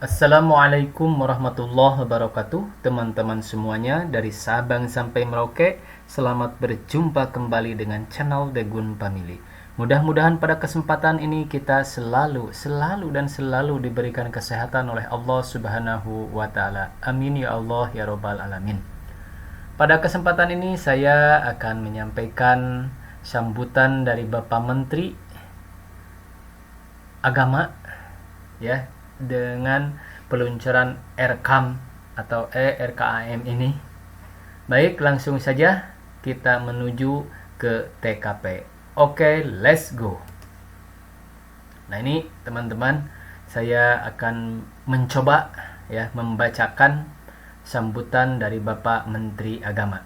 Assalamualaikum warahmatullahi wabarakatuh. Teman-teman semuanya dari Sabang sampai Merauke, selamat berjumpa kembali dengan channel The Gun Family. Mudah-mudahan pada kesempatan ini kita selalu diberikan kesehatan oleh Allah Subhanahu wa taala. Amin ya Allah ya rabbal alamin. Pada kesempatan ini saya akan menyampaikan sambutan dari Bapak Menteri Agama ya, dengan peluncuran RKAM atau RKAM ini. Baik, langsung saja kita menuju ke TKP. Oke, let's go. Nah, ini teman-teman, saya akan mencoba ya membacakan sambutan dari Bapak Menteri Agama.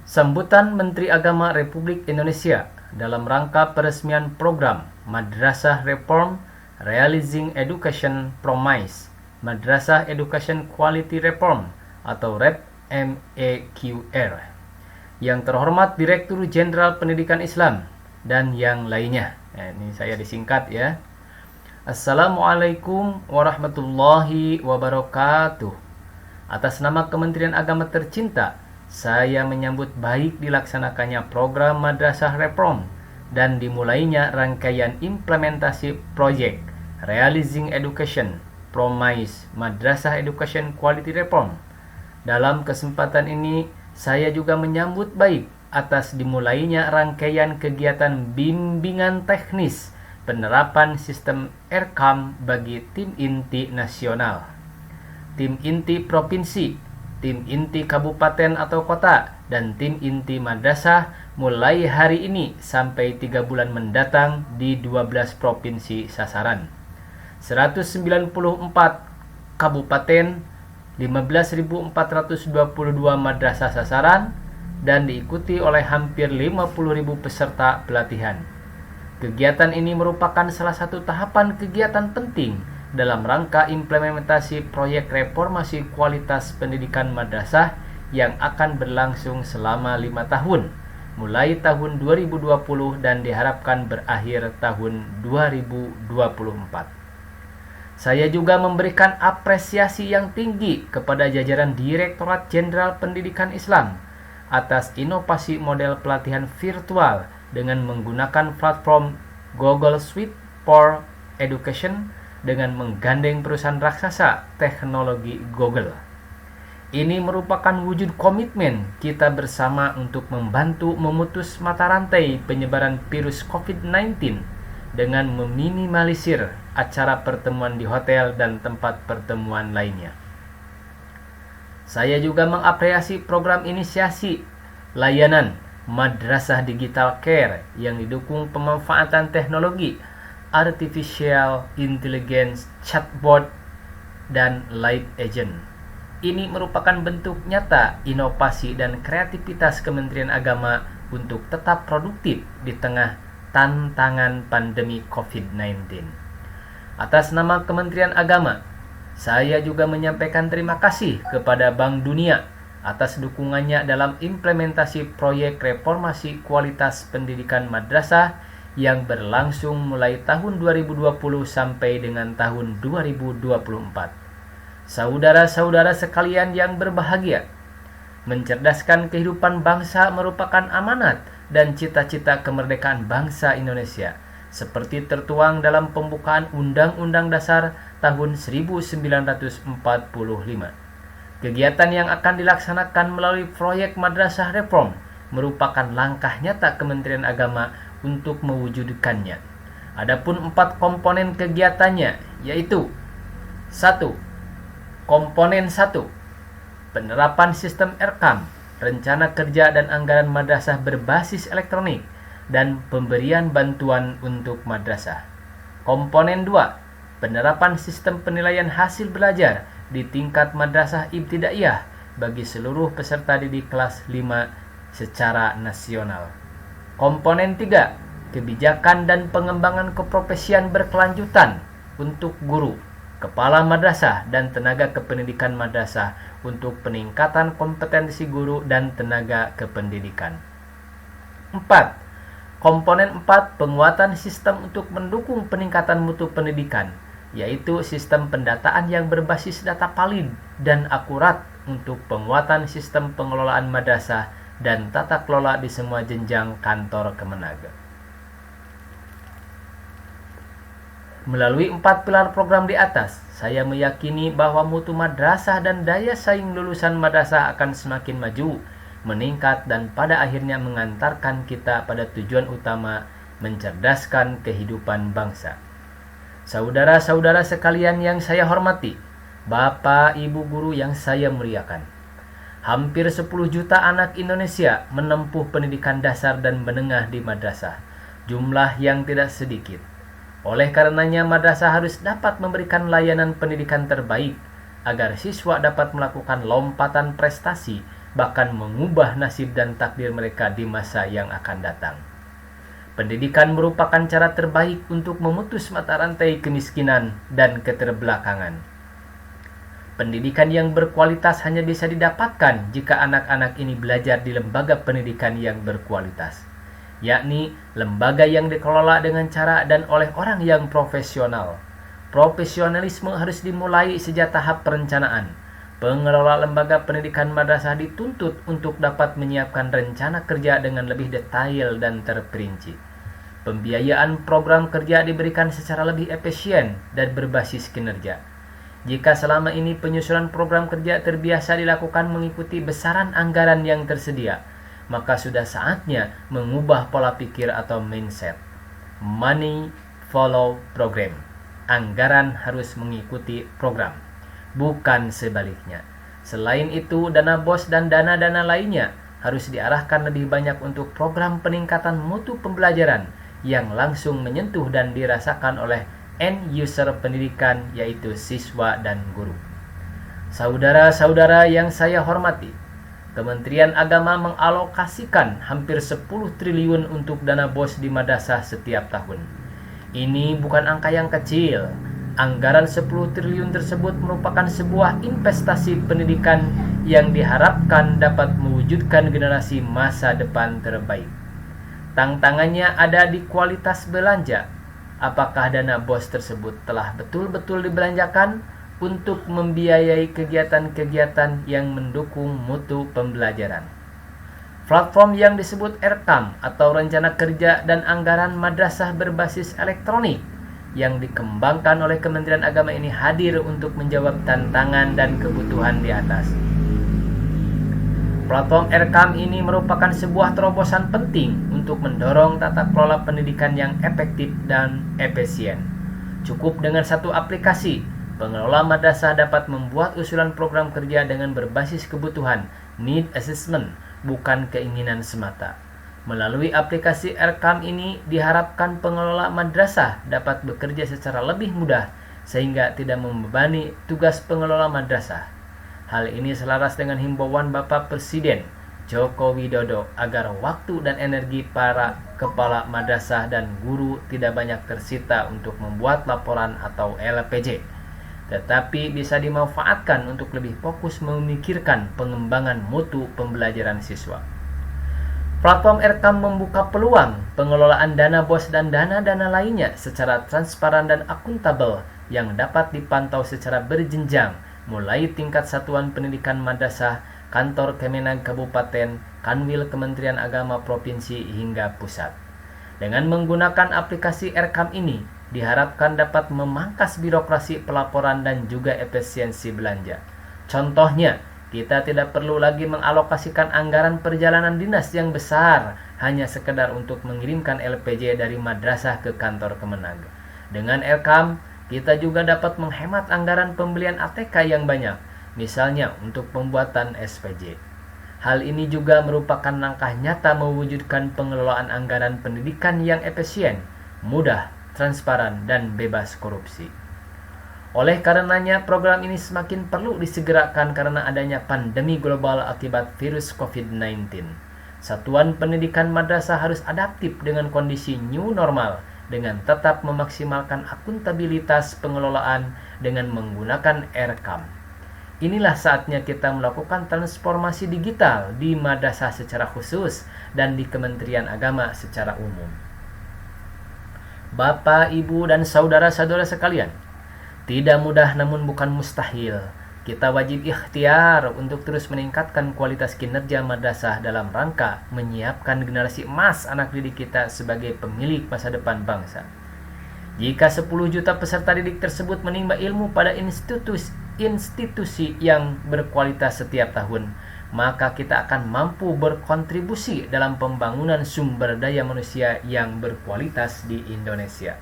Sambutan Menteri Agama Republik Indonesia dalam rangka peresmian program Madrasah Reform Realizing Education Promise, Madrasah Education Quality Reform atau REP MEQR. Yang terhormat Direktur Jenderal Pendidikan Islam dan yang lainnya. Nah, ini saya disingkat ya. Assalamualaikum warahmatullahi wabarakatuh. Atas nama Kementerian Agama tercinta, saya menyambut baik dilaksanakannya program Madrasah Reform dan dimulainya rangkaian implementasi proyek Realizing Education Promise Madrasah Education Quality Reform. Dalam kesempatan ini, saya juga menyambut baik atas dimulainya rangkaian kegiatan bimbingan teknis penerapan sistem RKAM bagi tim inti nasional, tim inti provinsi, tim inti kabupaten atau kota, dan tim inti madrasah mulai hari ini sampai 3 bulan mendatang di 12 provinsi sasaran, 194 kabupaten, 15.422 madrasah sasaran, dan diikuti oleh hampir 50.000 peserta pelatihan. Kegiatan ini merupakan salah satu tahapan kegiatan penting dalam rangka implementasi proyek reformasi kualitas pendidikan madrasah yang akan berlangsung selama 5 tahun, mulai tahun 2020 dan diharapkan berakhir tahun 2024. Saya juga memberikan apresiasi yang tinggi kepada jajaran Direktorat Jenderal Pendidikan Islam atas inovasi model pelatihan virtual dengan menggunakan platform Google Suite for Education dengan menggandeng perusahaan raksasa teknologi Google. Ini merupakan wujud komitmen kita bersama untuk membantu memutus mata rantai penyebaran virus COVID-19 dengan meminimalisir acara pertemuan di hotel dan tempat pertemuan lainnya. Saya juga mengapresiasi program inisiasi layanan Madrasah Digital Care yang didukung pemanfaatan teknologi Artificial Intelligence, Chatbot, dan Light Agent. Ini merupakan bentuk nyata inovasi dan kreativitas Kementerian Agama untuk tetap produktif di tengah tantangan pandemi COVID-19. Atas nama Kementerian Agama, saya juga menyampaikan terima kasih kepada Bank Dunia atas dukungannya dalam implementasi proyek reformasi kualitas pendidikan madrasah yang berlangsung mulai tahun 2020 sampai dengan tahun 2024. Saudara-saudara sekalian yang berbahagia, mencerdaskan kehidupan bangsa merupakan amanat dan cita-cita kemerdekaan bangsa Indonesia, seperti tertuang dalam pembukaan Undang-Undang Dasar tahun 1945. Kegiatan yang akan dilaksanakan melalui proyek Madrasah Reform merupakan langkah nyata Kementerian Agama untuk mewujudkannya. Adapun 4 komponen kegiatannya yaitu 1. Komponen 1. Penerapan sistem RKAM, rencana kerja dan anggaran madrasah berbasis elektronik, dan pemberian bantuan untuk madrasah. Komponen 2. Penerapan sistem penilaian hasil belajar di tingkat madrasah ibtidaiyah bagi seluruh peserta didik kelas 5 secara nasional. Komponen 3. Kebijakan dan pengembangan keprofesian berkelanjutan untuk guru, kepala madrasah, dan tenaga kependidikan madrasah untuk peningkatan kompetensi guru dan tenaga kependidikan. 4. Komponen 4, penguatan sistem untuk mendukung peningkatan mutu pendidikan yaitu sistem pendataan yang berbasis data valid dan akurat untuk penguatan sistem pengelolaan madrasah dan tata kelola di semua jenjang kantor Kemenag. Melalui 4 pilar program di atas, saya meyakini bahwa mutu madrasah dan daya saing lulusan madrasah akan semakin maju, meningkat, dan pada akhirnya mengantarkan kita pada tujuan utama mencerdaskan kehidupan bangsa. Saudara-saudara sekalian yang saya hormati, Bapak Ibu guru yang saya muliakan, hampir 10 juta anak Indonesia menempuh pendidikan dasar dan menengah di madrasah, jumlah yang tidak sedikit. Oleh karenanya, madrasah harus dapat memberikan layanan pendidikan terbaik agar siswa dapat melakukan lompatan prestasi, bahkan mengubah nasib dan takdir mereka di masa yang akan datang. Pendidikan merupakan cara terbaik untuk memutus mata rantai kemiskinan dan keterbelakangan. Pendidikan yang berkualitas hanya bisa didapatkan jika anak-anak ini belajar di lembaga pendidikan yang berkualitas, yakni lembaga yang dikelola dengan cara dan oleh orang yang profesional. Profesionalisme harus dimulai sejak tahap perencanaan. Pengelola lembaga pendidikan madrasah dituntut untuk dapat menyiapkan rencana kerja dengan lebih detail dan terperinci. Pembiayaan program kerja diberikan secara lebih efisien dan berbasis kinerja. Jika selama ini penyusunan program kerja terbiasa dilakukan mengikuti besaran anggaran yang tersedia, maka sudah saatnya mengubah pola pikir atau mindset. Money follow program. Anggaran harus mengikuti program, bukan sebaliknya. Selain itu, dana BOS dan dana-dana lainnya harus diarahkan lebih banyak untuk program peningkatan mutu pembelajaran yang langsung menyentuh dan dirasakan oleh end user pendidikan, yaitu siswa dan guru. Saudara-saudara yang saya hormati, Kementerian Agama mengalokasikan hampir 10 triliun untuk dana BOS di madrasah setiap tahun. Ini bukan angka yang kecil. Anggaran 10 triliun tersebut merupakan sebuah investasi pendidikan yang diharapkan dapat mewujudkan generasi masa depan terbaik. Tantangannya ada di kualitas belanja. Apakah dana BOS tersebut telah betul-betul dibelanjakan untuk membiayai kegiatan-kegiatan yang mendukung mutu pembelajaran? Platform yang disebut RKAM atau Rencana Kerja dan Anggaran Madrasah Berbasis Elektronik yang dikembangkan oleh Kementerian Agama ini hadir untuk menjawab tantangan dan kebutuhan di atas. Platform RKAM ini merupakan sebuah terobosan penting untuk mendorong tata kelola pendidikan yang efektif dan efisien. Cukup dengan satu aplikasi, pengelola madrasah dapat membuat usulan program kerja dengan berbasis kebutuhan, need assessment, bukan keinginan semata. Melalui aplikasi RKAM ini diharapkan pengelola madrasah dapat bekerja secara lebih mudah sehingga tidak membebani tugas pengelola madrasah. Hal ini selaras dengan himbauan Bapak Presiden Joko Widodo agar waktu dan energi para kepala madrasah dan guru tidak banyak tersita untuk membuat laporan atau LPJ, tetapi bisa dimanfaatkan untuk lebih fokus memikirkan pengembangan mutu pembelajaran siswa. Platform RKAM membuka peluang pengelolaan dana BOS dan dana-dana lainnya secara transparan dan akuntabel yang dapat dipantau secara berjenjang, mulai tingkat satuan pendidikan madrasah, kantor Kemenag Kabupaten, Kanwil Kementerian Agama Provinsi hingga pusat. Dengan menggunakan aplikasi RKAM ini, diharapkan dapat memangkas birokrasi pelaporan dan juga efisiensi belanja. Contohnya, kita tidak perlu lagi mengalokasikan anggaran perjalanan dinas yang besar hanya sekedar untuk mengirimkan LPJ dari madrasah ke kantor Kemenag. Dengan RKAM, kita juga dapat menghemat anggaran pembelian ATK yang banyak, misalnya untuk pembuatan SPJ. Hal ini juga merupakan langkah nyata mewujudkan pengelolaan anggaran pendidikan yang efisien, mudah, transparan, dan bebas korupsi. Oleh karenanya, program ini semakin perlu disegerakan karena adanya pandemi global akibat virus COVID-19. Satuan pendidikan madrasah harus adaptif dengan kondisi new normal, dengan tetap memaksimalkan akuntabilitas pengelolaan dengan menggunakan RKAM. Inilah saatnya kita melakukan transformasi digital di madrasah secara khusus dan di Kementerian Agama secara umum. Bapak, Ibu, dan saudara-saudara sekalian, Tidak mudah namun bukan mustahil. Kita wajib ikhtiar untuk terus meningkatkan kualitas kinerja madrasah dalam rangka menyiapkan generasi emas anak didik kita sebagai pemilik masa depan bangsa. Jika 10 juta peserta didik tersebut menimba ilmu pada institusi yang berkualitas setiap tahun, maka kita akan mampu berkontribusi dalam pembangunan sumber daya manusia yang berkualitas di Indonesia.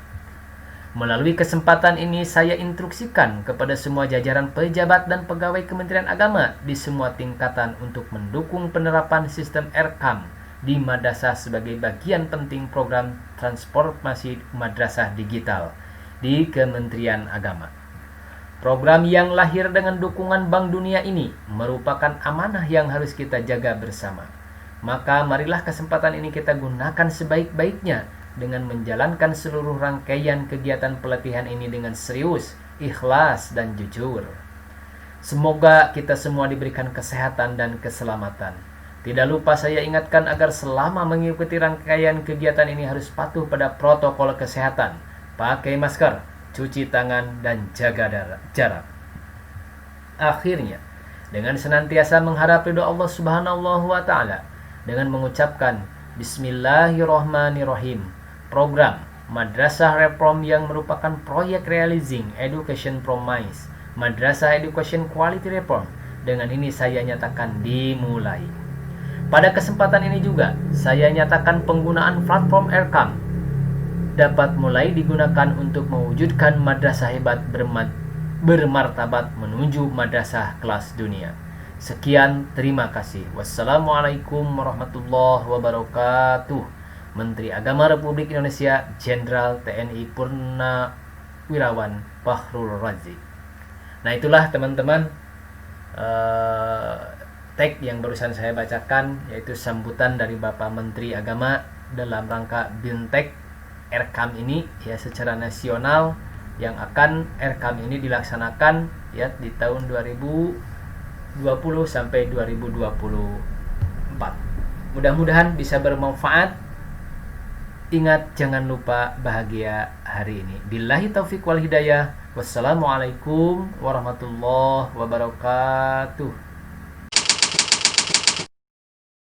Melalui kesempatan ini saya instruksikan kepada semua jajaran pejabat dan pegawai Kementerian Agama di semua tingkatan untuk mendukung penerapan sistem RKAM di madrasah sebagai bagian penting program transformasi madrasah digital di Kementerian Agama. Program yang lahir dengan dukungan Bank Dunia ini merupakan amanah yang harus kita jaga bersama. Maka marilah kesempatan ini kita gunakan sebaik-baiknya dengan menjalankan seluruh rangkaian kegiatan pelatihan ini dengan serius, ikhlas, dan jujur. Semoga kita semua diberikan kesehatan dan keselamatan. Tidak lupa saya ingatkan agar selama mengikuti rangkaian kegiatan ini harus patuh pada protokol kesehatan, pakai masker, cuci tangan, dan jaga jarak. Akhirnya, dengan senantiasa mengharap ridho Allah Subhanahu wa Ta'ala, dengan mengucapkan Bismillahirrahmanirrahim, program Madrasah Reform yang merupakan proyek Realizing Education Promise Madrasah Education Quality Reform dengan ini saya nyatakan dimulai. Pada kesempatan ini juga saya nyatakan penggunaan platform RKAM dapat mulai digunakan untuk mewujudkan madrasah hebat bermartabat menuju madrasah kelas dunia. Sekian, terima kasih. Wassalamualaikum warahmatullahi wabarakatuh. Menteri Agama Republik Indonesia Jenderal TNI Purnawirawan Fakhrul Razi. Nah, itulah teman-teman teks yang barusan saya bacakan, yaitu sambutan dari Bapak Menteri Agama dalam rangka BINTEK RKAM ini ya secara nasional, yang akan RKAM ini dilaksanakan ya di tahun 2020 sampai 2024. Mudah-mudahan bisa bermanfaat. Ingat, jangan lupa bahagia hari ini. Billahi taufiq wal hidayah. Wassalamualaikum warahmatullahi wabarakatuh.